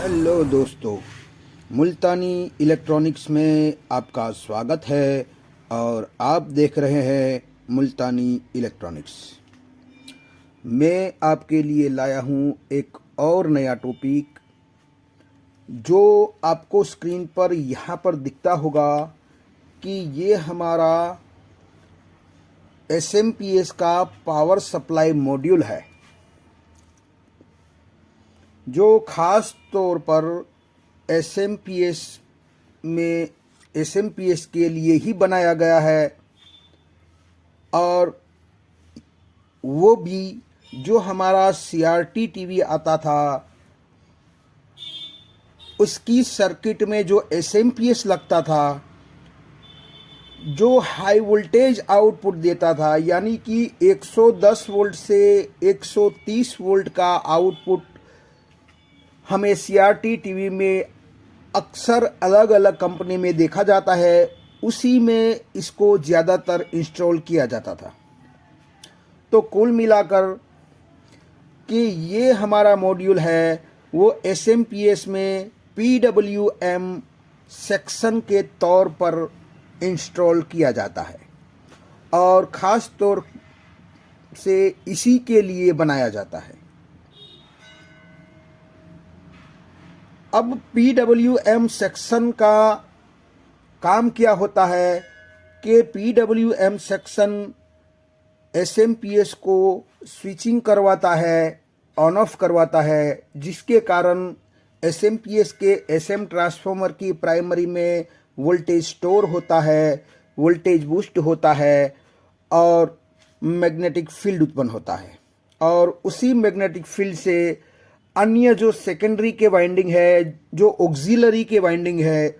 Hello दोस्तों, मुल्तानी electronics में आपका स्वागत है और आप देख रहे हैं मुल्तानी इलेक्ट्रॉनिक्स। मैं आपके लिए लाया हूँ एक और नया टॉपिक जो आपको स्क्रीन पर यहाँ पर दिखता होगा कि ये हमारा SMPS का पावर सप्लाई मॉड्यूल है, जो ख़ास तौर पर SMPS के लिए ही बनाया गया है। और वो भी जो हमारा CRT टीवी आता था उसकी सर्किट में जो SMPS लगता था, जो हाई वोल्टेज आउटपुट देता था, यानी कि 110 वोल्ट से 130 वोल्ट का आउटपुट हमें CRT टीवी में अक्सर अलग अलग कंपनी में देखा जाता है, उसी में इसको ज़्यादातर इंस्टॉल किया जाता था। तो कुल मिलाकर कि ये हमारा मॉड्यूल है वो SMPS में PWM सेक्शन के तौर पर इंस्टॉल किया जाता है और ख़ास तौर से इसी के लिए बनाया जाता है। अब PWM सेक्शन का काम क्या होता है कि PWM सेक्शन SMPS को स्विचिंग करवाता है, ऑन ऑफ करवाता है, जिसके कारण SMPS के SM ट्रांसफार्मर की प्राइमरी में वोल्टेज स्टोर होता है, वोल्टेज बूस्ट होता है और मैग्नेटिक फील्ड उत्पन्न होता है। और उसी मैग्नेटिक फील्ड से अन्य जो सेकेंडरी के वाइंडिंग है, जो ऑक्सिलरी के वाइंडिंग है,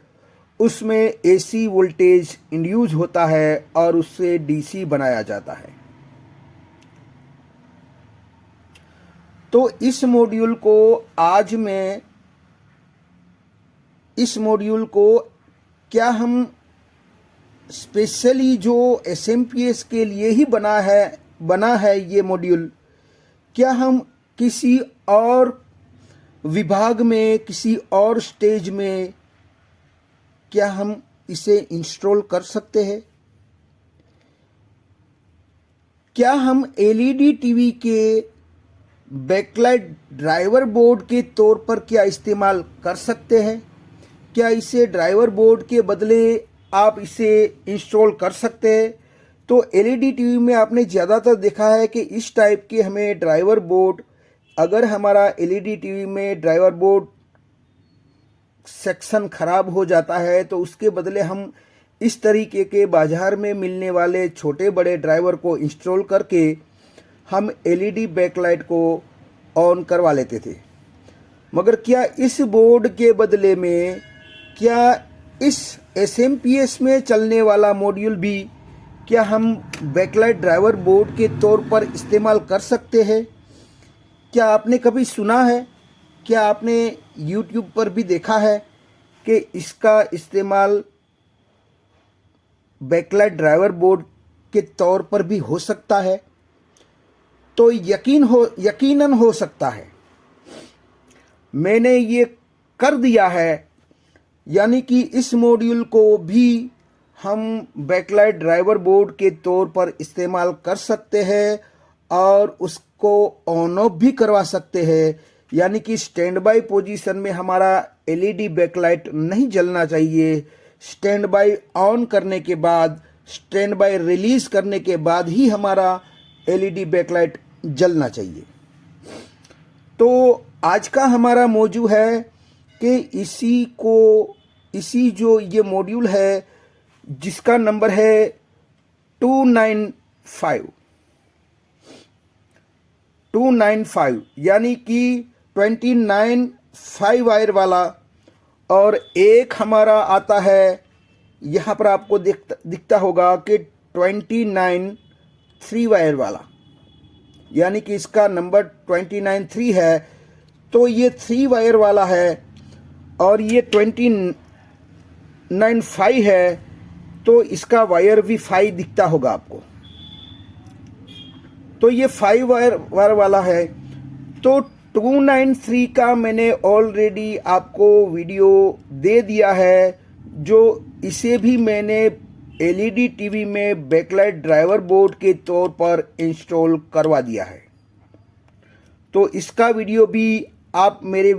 उसमें AC वोल्टेज इंड्यूस होता है और उससे DC बनाया जाता है। तो इस मॉड्यूल को क्या हम स्पेशली जो SMPS के लिए ही बना है ये मॉड्यूल, क्या हम किसी और विभाग में, किसी और स्टेज में क्या हम इसे इंस्टॉल कर सकते हैं? क्या हम LED टीवी के बैकलाइट ड्राइवर बोर्ड के तौर पर क्या इस्तेमाल कर सकते हैं? क्या इसे ड्राइवर बोर्ड के बदले आप इसे इंस्टॉल कर सकते हैं? तो LED टीवी में आपने ज़्यादातर देखा है कि इस टाइप के हमें ड्राइवर बोर्ड, अगर हमारा LED टीवी में ड्राइवर बोर्ड सेक्शन ख़राब हो जाता है तो उसके बदले हम इस तरीके के बाज़ार में मिलने वाले छोटे बड़े ड्राइवर को इंस्टॉल करके हम LED बैकलाइट को ऑन करवा लेते थे। मगर क्या इस बोर्ड के बदले में क्या इस SMPS में चलने वाला मॉड्यूल भी क्या हम बैकलाइट ड्राइवर बोर्ड के तौर पर इस्तेमाल कर सकते हैं? क्या आपने कभी सुना है? क्या आपने YouTube पर भी देखा है कि इसका इस्तेमाल बैकलाइट ड्राइवर बोर्ड के तौर पर भी हो सकता है? तो यकीनन हो सकता है। मैंने ये कर दिया है, यानी कि इस मॉड्यूल को भी हम बैकलाइट ड्राइवर बोर्ड के तौर पर इस्तेमाल कर सकते हैं और उसको ऑन ऑफ भी करवा सकते हैं। यानी कि स्टैंड बाय पोजीशन में हमारा LED बैकलाइट नहीं जलना चाहिए। स्टैंड बाय ऑन करने के बाद, स्टैंड बाय रिलीज करने के बाद ही हमारा LED बैकलाइट जलना चाहिए। तो आज का हमारा मौजू है कि इसी जो ये मॉड्यूल है जिसका नंबर है 295, यानी कि 29 5 वायर वाला, और एक हमारा आता है, यहाँ पर आपको दिखता होगा कि 29 3 वायर वाला, यानी कि इसका नंबर 29 3 है। तो ये 3 वायर वाला है और ये 29 5 है, तो इसका वायर भी 5 दिखता होगा आपको। तो ये 5 वायर वाला है। तो 293 का मैंने ऑलरेडी आपको वीडियो दे दिया है, जो इसे भी मैंने एलईडी टीवी में बैकलाइट ड्राइवर बोर्ड के तौर पर इंस्टॉल करवा दिया है। तो इसका वीडियो भी आप मेरे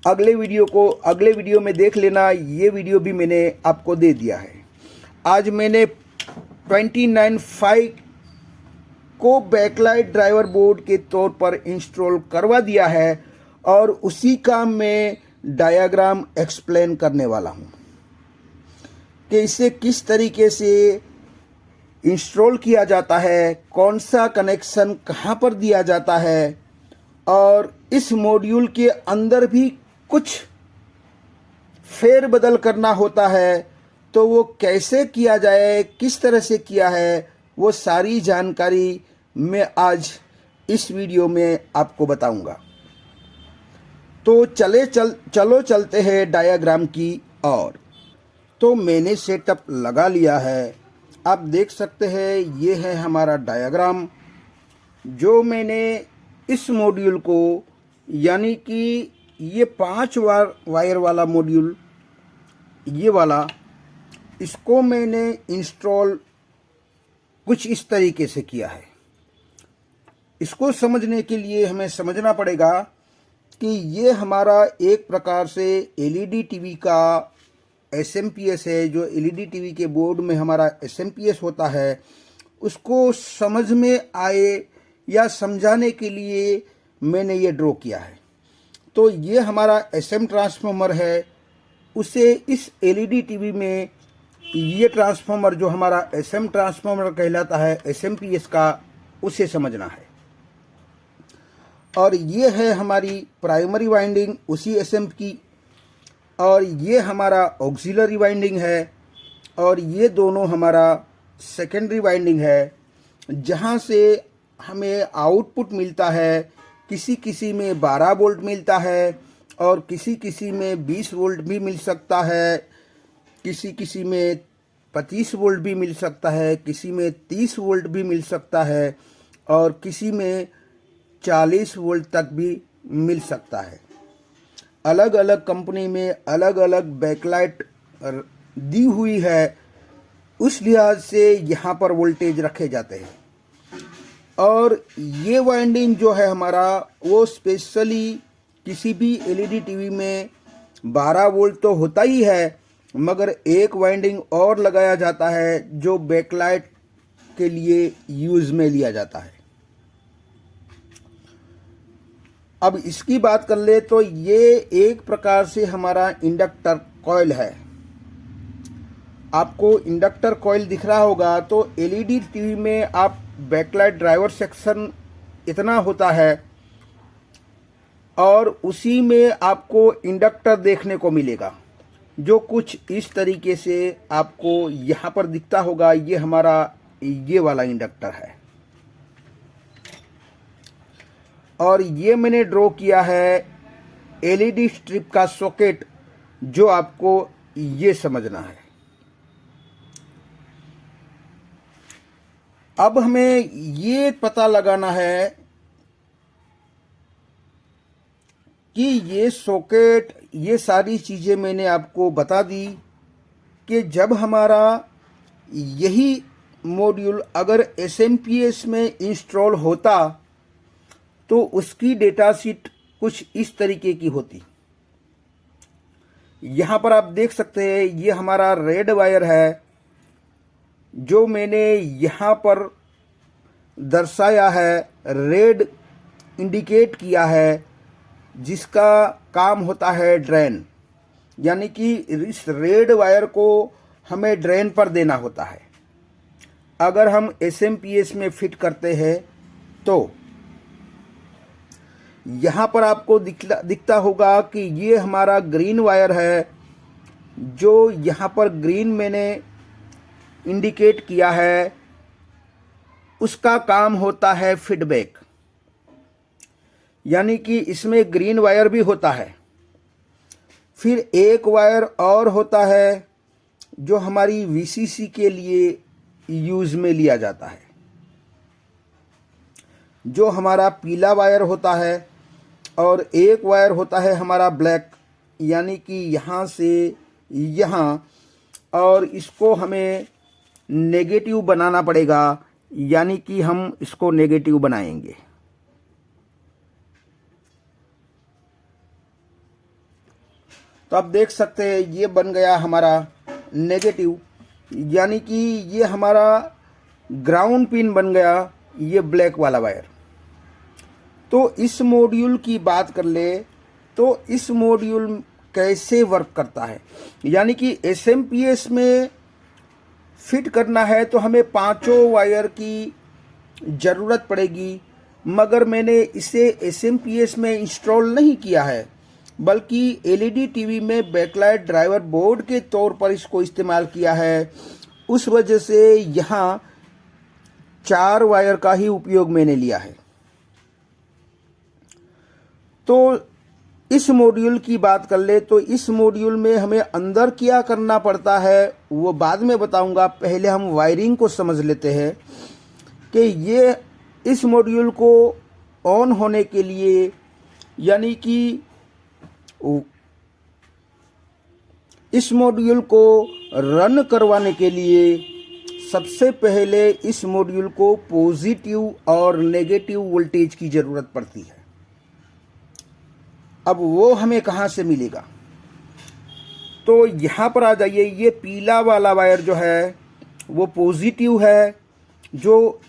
अगले वीडियो में देख लेना। ये वीडियो भी मैंने आपको दे दिया है। आज मैंने 295 को बैकलाइट ड्राइवर बोर्ड के तौर पर इंस्टॉल करवा दिया है और उसी का मैं डायग्राम एक्सप्लेन करने वाला हूं कि इसे किस तरीके से इंस्टॉल किया जाता है, कौन सा कनेक्शन कहां पर दिया जाता है, और इस मॉड्यूल के अंदर भी कुछ फेरबदल करना होता है तो वो कैसे किया जाए, किस तरह से किया है, वो सारी जानकारी मैं आज इस वीडियो में आपको बताऊंगा। तो चलो चलते हैं डायग्राम की ओर। तो मैंने सेटअप लगा लिया है, आप देख सकते हैं ये है हमारा डायग्राम, जो मैंने इस मॉड्यूल को, यानी कि ये 5 वायर वाला मॉड्यूल, ये वाला, इसको मैंने इंस्टॉल कुछ इस तरीके से किया है। इसको समझने के लिए हमें समझना पड़ेगा कि ये हमारा एक प्रकार से एलईडी टीवी का एसएमपीएस है। जो एलईडी टीवी के बोर्ड में हमारा एसएमपीएस होता है, उसको समझ में आए या समझाने के लिए मैंने ये ड्रॉ किया है। तो ये हमारा एसएम ट्रांसफार्मर है, उसे इस एलईडी टीवी में ये ट्रांसफार्मर जो हमारा एसएम ट्रांसफार्मर कहलाता है एसएमपीएस का, उसे समझना है। और ये है हमारी प्राइमरी वाइंडिंग उसी एसएम की, और ये हमारा ऑक्सिलरी वाइंडिंग है, और ये दोनों हमारा सेकेंडरी वाइंडिंग है, जहाँ से हमें आउटपुट मिलता है। किसी में 12 वोल्ट मिलता है और किसी में 20 वोल्ट भी मिल सकता है, किसी में 25 वोल्ट भी मिल सकता है, किसी में 30 वोल्ट भी मिल सकता है, और किसी में 40 वोल्ट तक भी मिल सकता है। अलग अलग कंपनी में अलग अलग बैकलाइट दी हुई है, उस लिहाज से यहाँ पर वोल्टेज रखे जाते हैं। और ये वाइंडिंग जो है हमारा, वो स्पेशली किसी भी एलईडी टीवी में 12 वोल्ट तो होता ही है, मगर एक वाइंडिंग और लगाया जाता है जो बैकलाइट के लिए यूज़ में लिया जाता है। अब इसकी बात कर ले तो ये एक प्रकार से हमारा इंडक्टर कॉइल है। आपको इंडक्टर कॉइल दिख रहा होगा। तो एलईडी टीवी में आप बैकलाइट ड्राइवर सेक्शन इतना होता है, और उसी में आपको इंडक्टर देखने को मिलेगा, जो कुछ इस तरीके से आपको यहाँ पर दिखता होगा। ये हमारा ये वाला इंडक्टर है, और ये मैंने ड्रॉ किया है एलईडी स्ट्रिप का सॉकेट, जो आपको ये समझना है। अब हमें ये पता लगाना है कि ये सॉकेट, ये सारी चीज़ें मैंने आपको बता दी कि जब हमारा यही मॉड्यूल अगर एसएमपीएस में इंस्टॉल होता तो उसकी डेटा शीट कुछ इस तरीके की होती। यहाँ पर आप देख सकते हैं ये हमारा रेड वायर है, जो मैंने यहाँ पर दर्शाया है, रेड इंडिकेट किया है, जिसका काम होता है ड्रेन, यानी कि इस रेड वायर को हमें ड्रेन पर देना होता है अगर हम एसएमपीएस में फिट करते हैं। तो यहाँ पर आपको दिखता होगा कि ये हमारा ग्रीन वायर है, जो यहाँ पर ग्रीन मैंने इंडिकेट किया है, उसका काम होता है फीडबैक, यानी कि इसमें ग्रीन वायर भी होता है। फिर एक वायर और होता है जो हमारी वीसीसी के लिए यूज में लिया जाता है। जो हमारा पीला वायर होता है और एक वायर होता है हमारा ब्लैक, यानी कि यहाँ से यहाँ, और इसको हमें नेगेटिव बनाना पड़ेगा, यानी कि हम इसको नेगेटिव बनाएंगे। तो आप देख सकते हैं ये बन गया हमारा नेगेटिव, यानी कि ये हमारा ग्राउंड पिन बन गया, ये ब्लैक वाला वायर। तो इस मॉड्यूल की बात कर ले तो इस मॉड्यूल कैसे वर्क करता है, यानी कि एसएमपीएस में फिट करना है तो हमें 5 वायर की ज़रूरत पड़ेगी, मगर मैंने इसे एसएमपीएस में इंस्टॉल नहीं किया है, बल्कि एलईडी टीवी में बैकलाइट ड्राइवर बोर्ड के तौर पर इसको इस्तेमाल किया है। उस वजह से यहाँ 4 वायर का ही उपयोग मैंने लिया है। तो इस मॉड्यूल की बात कर ले तो इस मॉड्यूल में हमें अंदर क्या करना पड़ता है वो बाद में बताऊंगा। पहले हम वायरिंग को समझ लेते हैं कि ये इस मॉड्यूल को ऑन होने के लिए, यानी कि इस मॉड्यूल को रन करवाने के लिए सबसे पहले इस मॉड्यूल को पॉजिटिव और नेगेटिव वोल्टेज की ज़रूरत पड़ती है। अब वो हमें कहाँ से मिलेगा, तो यहाँ पर आ जाइए। ये पीला वाला वायर जो है वो पॉजिटिव है, जो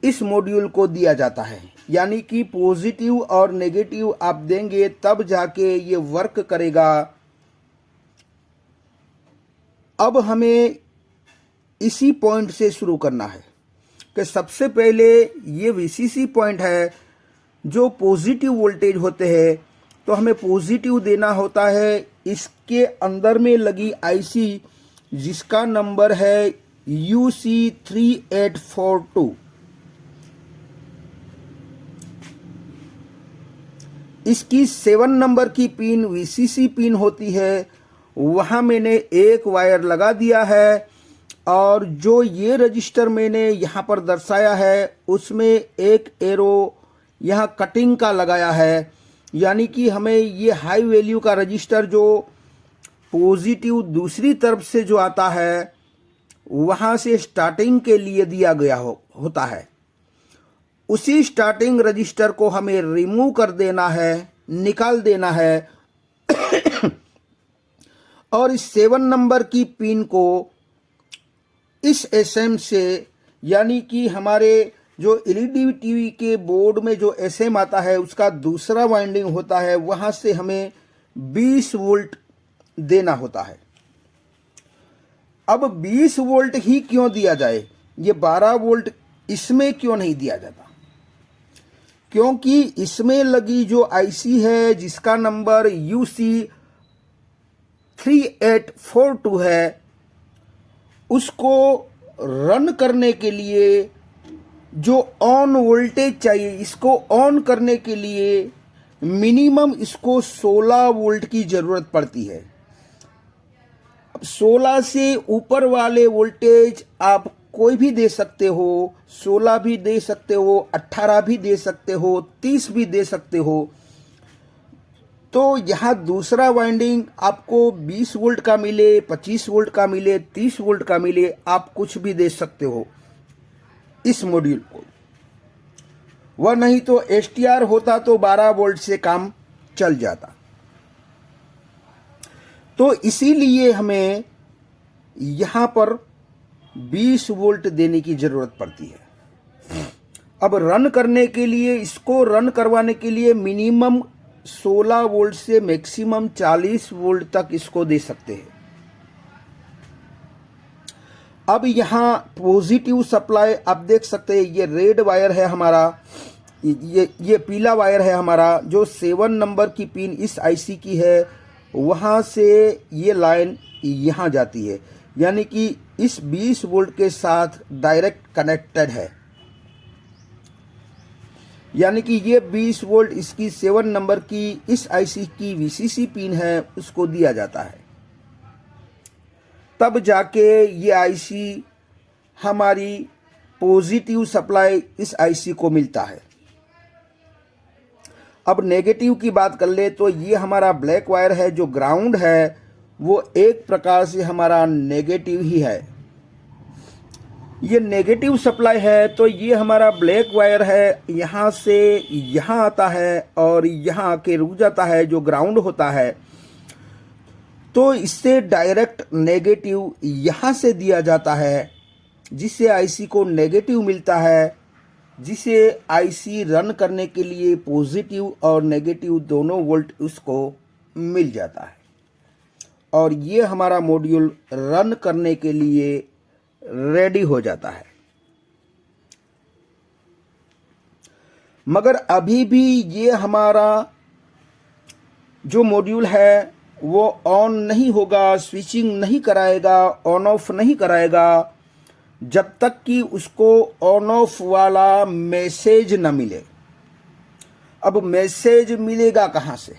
इस मॉड्यूल को दिया जाता है, यानी कि पॉजिटिव और नेगेटिव आप देंगे तब जाके ये वर्क करेगा। अब हमें इसी पॉइंट से शुरू करना है कि सबसे पहले ये वीसीसी पॉइंट है जो पॉजिटिव वोल्टेज होते हैं, तो हमें पॉजिटिव देना होता है इसके अंदर में लगी आईसी, जिसका नंबर है UC3842। इसकी 7 नंबर की पिन वीसीसी पिन होती है, वहाँ मैंने एक वायर लगा दिया है, और जो ये रजिस्टर मैंने यहाँ पर दर्शाया है उसमें एक एरो यहाँ कटिंग का लगाया है, यानी कि हमें ये हाई वैल्यू का रजिस्टर जो पॉजिटिव दूसरी तरफ से जो आता है वहाँ से स्टार्टिंग के लिए दिया गया होता है। उसी स्टार्टिंग रजिस्टर को हमें रिमूव कर देना है, निकाल देना है और इस 7 नंबर की पिन को इस एसएम से, यानी कि हमारे जो एलईडी टीवी के बोर्ड में जो एसएम आता है उसका दूसरा वाइंडिंग होता है, वहां से हमें 20 वोल्ट देना होता है। अब 20 वोल्ट ही क्यों दिया जाए, ये 12 वोल्ट इसमें क्यों नहीं दिया जाता, क्योंकि इसमें लगी जो आईसी है जिसका नंबर UC3842 है, उसको रन करने के लिए जो ऑन वोल्टेज चाहिए, इसको ऑन करने के लिए मिनिमम इसको 16 वोल्ट की ज़रूरत पड़ती है। अब 16 से ऊपर वाले वोल्टेज आप कोई भी दे सकते हो, 16 भी दे सकते हो, 18 भी दे सकते हो, 30 भी दे सकते हो। तो यहाँ दूसरा वाइंडिंग आपको 20 वोल्ट का मिले, 25 वोल्ट का मिले, 30 वोल्ट का मिले, आप कुछ भी दे सकते हो इस मॉड्यूल को। वह नहीं तो एसटीआर होता तो 12 वोल्ट से काम चल जाता। तो इसीलिए हमें यहाँ पर 20 वोल्ट देने की ज़रूरत पड़ती है। अब रन करने के लिए, इसको रन करवाने के लिए मिनिमम 16 वोल्ट से मैक्सिमम 40 वोल्ट तक इसको दे सकते हैं। अब यहाँ पॉजिटिव सप्लाई आप देख सकते हैं, ये रेड वायर है हमारा, ये पीला वायर है हमारा, जो 7 नंबर की पिन इस आईसी की है, वहाँ से ये लाइन यहाँ जाती है, यानी कि इस 20 वोल्ट के साथ डायरेक्ट कनेक्टेड है, यानी कि ये 20 वोल्ट इसकी 7 नंबर की इस आईसी की वीसीसी पिन है उसको दिया जाता है। तब जाके ये आईसी हमारी पॉजिटिव सप्लाई इस आईसी को मिलता है। अब नेगेटिव की बात कर ले तो ये हमारा ब्लैक वायर है, जो ग्राउंड है वो एक प्रकार से हमारा नेगेटिव ही है। ये नेगेटिव सप्लाई है, तो ये हमारा ब्लैक वायर है, यहाँ से यहाँ आता है और यहाँ आके रुक जाता है, जो ग्राउंड होता है। तो इससे डायरेक्ट नेगेटिव यहाँ से दिया जाता है, जिससे आईसी को नेगेटिव मिलता है, जिसे आईसी रन करने के लिए पॉजिटिव और नेगेटिव दोनों वोल्ट उसको मिल जाता है, और ये हमारा मॉड्यूल रन करने के लिए रेडी हो जाता है। मगर अभी भी ये हमारा जो मॉड्यूल है वो ऑन नहीं होगा, स्विचिंग नहीं कराएगा, ऑन ऑफ नहीं कराएगा, जब तक कि उसको ऑन ऑफ वाला मैसेज न मिले। अब मैसेज मिलेगा कहाँ से?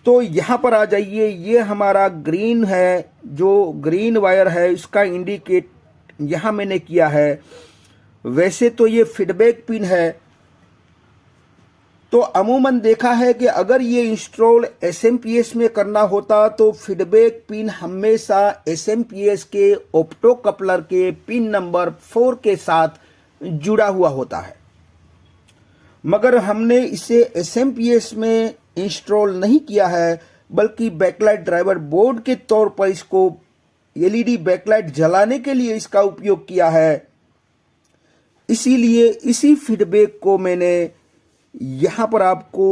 तो यहाँ पर आ जाइए। ये हमारा ग्रीन है, जो ग्रीन वायर है इसका इंडिकेट यहाँ मैंने किया है। वैसे तो ये फीडबैक पिन है, तो अमूमन देखा है कि अगर ये इंस्टॉल एसएमपीएस में करना होता तो फीडबैक पिन हमेशा एसएमपीएस के ऑप्टो कपलर के पिन नंबर 4 के साथ जुड़ा हुआ होता है। मगर हमने इसे एसएमपीएस में इंस्टॉल नहीं किया है, बल्कि बैकलाइट ड्राइवर बोर्ड के तौर पर इसको एलईडी बैकलाइट जलाने के लिए इसका उपयोग किया है। इसीलिए इसी फीडबैक को मैंने यहाँ पर आपको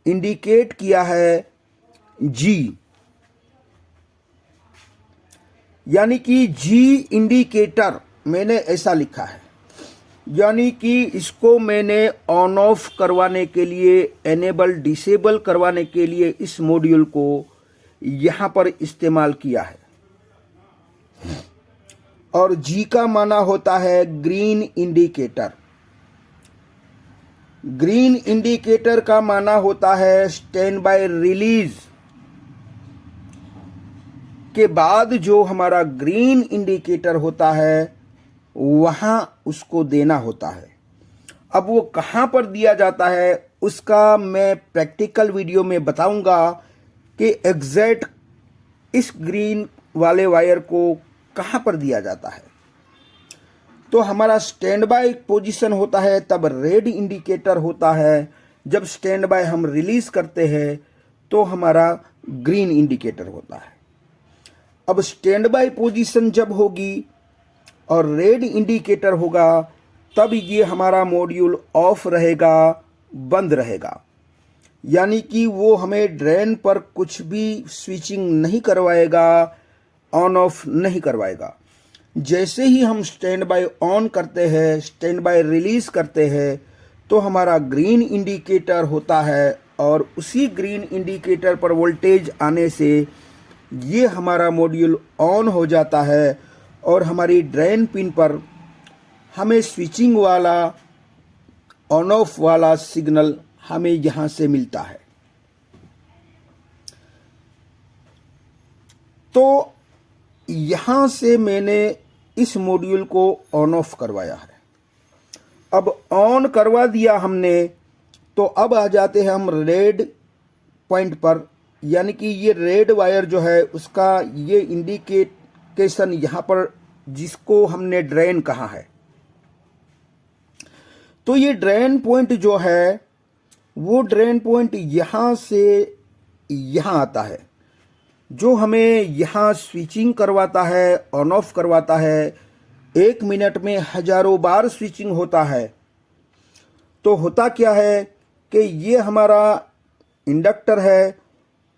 इंडिकेट किया है जी, यानी कि जी इंडिकेटर मैंने ऐसा लिखा है, यानी कि इसको मैंने ऑन ऑफ करवाने के लिए, एनेबल डिसेबल करवाने के लिए इस मॉड्यूल को यहाँ पर इस्तेमाल किया है। और जी का माना होता है ग्रीन इंडिकेटर। ग्रीन इंडिकेटर का माना होता है स्टैंड बाय रिलीज के बाद जो हमारा ग्रीन इंडिकेटर होता है वहां उसको देना होता है। अब वो कहां पर दिया जाता है उसका मैं प्रैक्टिकल वीडियो में बताऊंगा कि एग्जैक्ट इस ग्रीन वाले वायर को कहां पर दिया जाता है। तो हमारा स्टैंड बाय पोजीशन होता है तब रेड इंडिकेटर होता है, जब स्टैंड बाय हम रिलीज करते हैं तो हमारा ग्रीन इंडिकेटर होता है। अब स्टैंड बाय पोजीशन जब होगी और रेड इंडिकेटर होगा तब ये हमारा मॉड्यूल ऑफ रहेगा, बंद रहेगा, यानी कि वो हमें ड्रेन पर कुछ भी स्विचिंग नहीं करवाएगा, ऑन ऑफ नहीं करवाएगा। जैसे ही हम स्टैंड बाय ऑन करते हैं, स्टैंड बाय रिलीज करते हैं, तो हमारा ग्रीन इंडिकेटर होता है और उसी ग्रीन इंडिकेटर पर वोल्टेज आने से ये हमारा मॉड्यूल ऑन हो जाता है और हमारी ड्रेन पिन पर हमें स्विचिंग वाला, ऑन ऑफ वाला सिग्नल हमें यहाँ से मिलता है। तो यहाँ से मैंने इस मॉड्यूल को ऑन ऑफ करवाया है। अब ऑन करवा दिया हमने, तो अब आ जाते हैं हम रेड पॉइंट पर, यानी कि ये रेड वायर जो है उसका ये इंडिकेशन यहाँ पर जिसको हमने ड्रेन कहा है। तो ये ड्रेन पॉइंट जो है वो ड्रेन पॉइंट यहाँ से यहाँ आता है, जो हमें यहाँ स्विचिंग करवाता है, ऑन ऑफ करवाता है। 1 मिनट में हजारों बार स्विचिंग होता है। तो होता क्या है कि ये हमारा इंडक्टर है,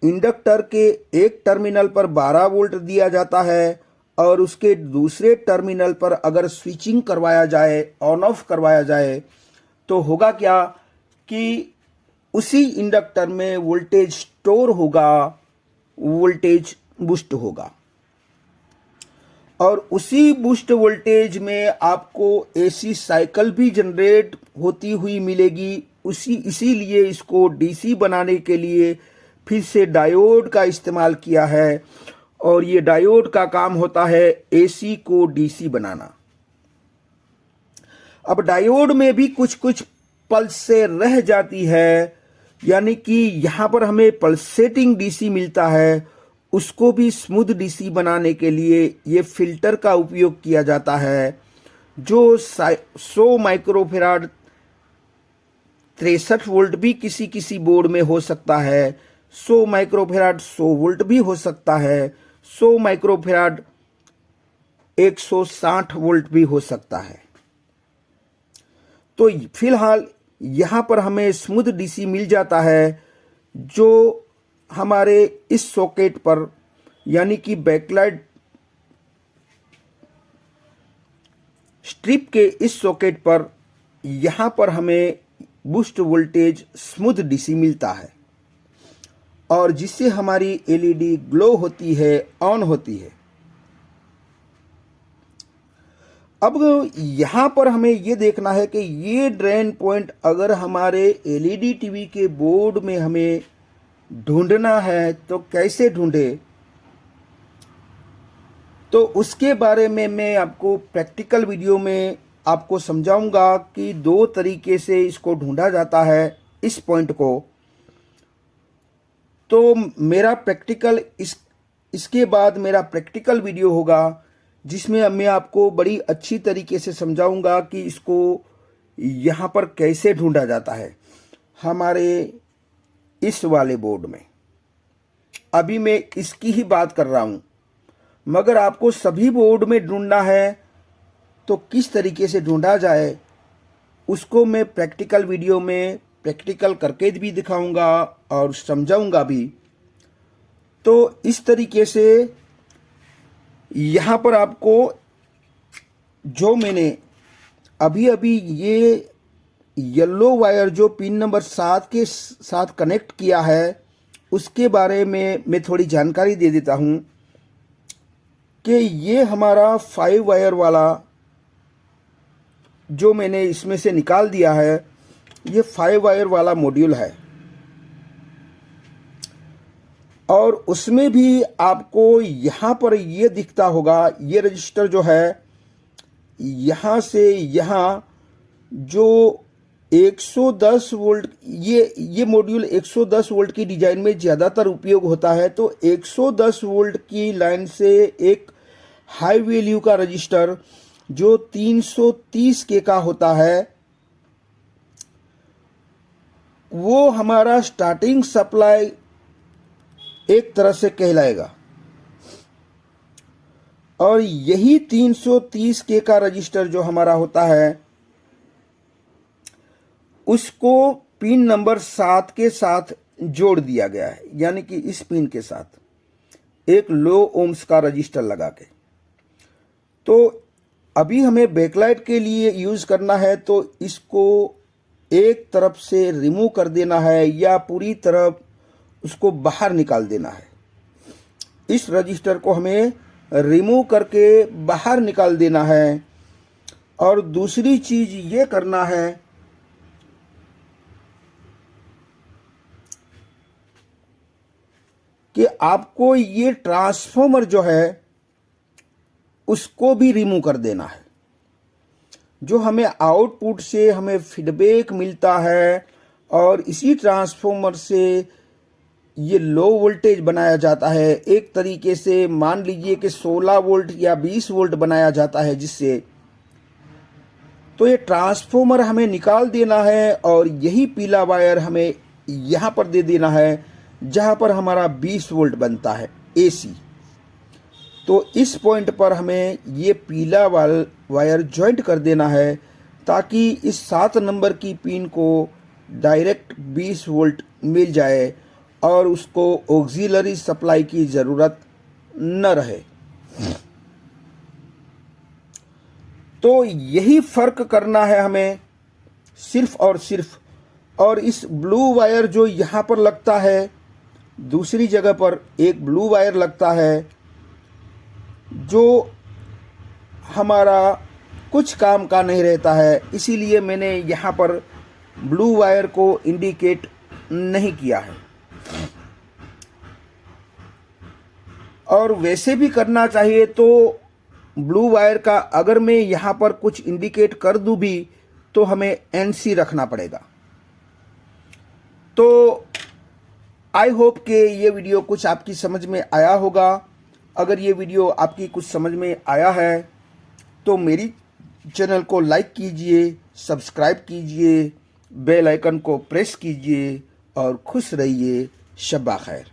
इंडक्टर के एक टर्मिनल पर 12 वोल्ट दिया जाता है और उसके दूसरे टर्मिनल पर अगर स्विचिंग करवाया जाए, ऑन ऑफ करवाया जाए, तो होगा क्या कि उसी इंडक्टर में वोल्टेज स्टोर होगा, वोल्टेज बूस्ट होगा और उसी बूस्ट वोल्टेज में आपको एसी साइकिल भी जनरेट होती हुई मिलेगी। इसीलिए इसको डीसी बनाने के लिए फिर से डायोड का इस्तेमाल किया है और ये डायोड का काम होता है एसी को डीसी बनाना। अब डायोड में भी कुछ कुछ पल्स से रह जाती है, यानी कि यहाँ पर हमें पल्सेटिंग डीसी मिलता है, उसको भी स्मूथ डीसी बनाने के लिए ये फिल्टर का उपयोग किया जाता है, जो 100 माइक्रोफेराड 63 वोल्ट भी किसी किसी बोर्ड में हो सकता है, 100 माइक्रोफेराड 100 वोल्ट भी हो सकता है, 100 माइक्रोफेराड 160 वोल्ट भी हो सकता है। तो फिलहाल यहाँ पर हमें स्मूथ डीसी मिल जाता है, जो हमारे इस सॉकेट पर, यानी कि बैकलाइट स्ट्रिप के इस सॉकेट पर, यहाँ पर हमें बूस्ट वोल्टेज स्मूथ डीसी मिलता है, और जिससे हमारी एलईडी ग्लो होती है, ऑन होती है। अब यहाँ पर हमें ये देखना है कि ये ड्रेन पॉइंट अगर हमारे एलईडी टीवी के बोर्ड में हमें ढूंढना है तो कैसे ढूंढे, तो उसके बारे में मैं आपको प्रैक्टिकल वीडियो में आपको समझाऊंगा कि 2 तरीके से इसको ढूंढा जाता है, इस पॉइंट को। तो मेरा प्रैक्टिकल इसके बाद मेरा प्रैक्टिकल वीडियो होगा, जिसमें मैं आपको बड़ी अच्छी तरीके से समझाऊंगा कि इसको यहाँ पर कैसे ढूंढा जाता है हमारे इस वाले बोर्ड में। अभी मैं इसकी ही बात कर रहा हूँ, मगर आपको सभी बोर्ड में ढूंढना है तो किस तरीके से ढूंढा जाए, उसको मैं प्रैक्टिकल वीडियो में प्रैक्टिकल करके भी दिखाऊंगा और समझाऊंगा भी। तो इस तरीके से यहाँ पर आपको, जो मैंने अभी अभी ये येलो वायर जो पिन नंबर 7 के साथ कनेक्ट किया है, उसके बारे में मैं थोड़ी जानकारी दे देता हूँ कि ये हमारा 5 वायर वाला जो मैंने इसमें से निकाल दिया है, ये 5 वायर वाला मॉड्यूल है, और उसमें भी आपको यहाँ पर ये दिखता होगा, ये रजिस्टर जो है, यहाँ से यहाँ जो 110 वोल्ट, ये मॉड्यूल 110 वोल्ट की डिजाइन में ज़्यादातर उपयोग होता है। तो 110 वोल्ट की लाइन से एक हाई वैल्यू का रजिस्टर जो 330 के का होता है, वो हमारा स्टार्टिंग सप्लाई एक तरह से कहलाएगा। और यही 330 के का रजिस्टर जो हमारा होता है, उसको पिन नंबर 7 के साथ जोड़ दिया गया है, यानी कि इस पिन के साथ एक लो ओम्स का रजिस्टर लगा के। तो अभी हमें बैकलाइट के लिए यूज करना है, तो इसको एक तरफ से रिमूव कर देना है या पूरी तरफ उसको बाहर निकाल देना है। इस रजिस्टर को हमें रिमूव करके बाहर निकाल देना है। और दूसरी चीज ये करना है कि आपको ये ट्रांसफॉर्मर जो है उसको भी रिमूव कर देना है। जो हमें आउटपुट से हमें फीडबैक मिलता है, और इसी ट्रांसफॉर्मर से ये लो वोल्टेज बनाया जाता है। एक तरीके से मान लीजिए कि 16 वोल्ट या 20 वोल्ट बनाया जाता है, जिससे तो ये ट्रांसफॉर्मर हमें निकाल देना है, और यही पीला वायर हमें यहाँ पर दे देना है जहाँ पर हमारा 20 वोल्ट बनता है एसी। तो इस पॉइंट पर हमें ये पीला वायर ज्वाइंट कर देना है, ताकि इस 7 नंबर की पिन को डायरेक्ट 20 वोल्ट मिल जाए और उसको ऑक्सिलरी सप्लाई की ज़रूरत न रहे। तो यही फ़र्क करना है हमें सिर्फ और सिर्फ। और इस ब्लू वायर जो यहाँ पर लगता है, दूसरी जगह पर एक ब्लू वायर लगता है जो हमारा कुछ काम का नहीं रहता है, इसीलिए मैंने यहाँ पर ब्लू वायर को इंडिकेट नहीं किया है। और वैसे भी करना चाहिए, तो ब्लू वायर का अगर मैं यहाँ पर कुछ इंडिकेट कर दूँ भी तो हमें NC रखना पड़ेगा। तो आई होप कि ये वीडियो कुछ आपकी समझ में आया होगा। अगर ये वीडियो आपकी कुछ समझ में आया है तो मेरी चैनल को लाइक कीजिए, सब्सक्राइब कीजिए, बेल आइकन को प्रेस कीजिए और खुश रहिए। शब्बा खैर।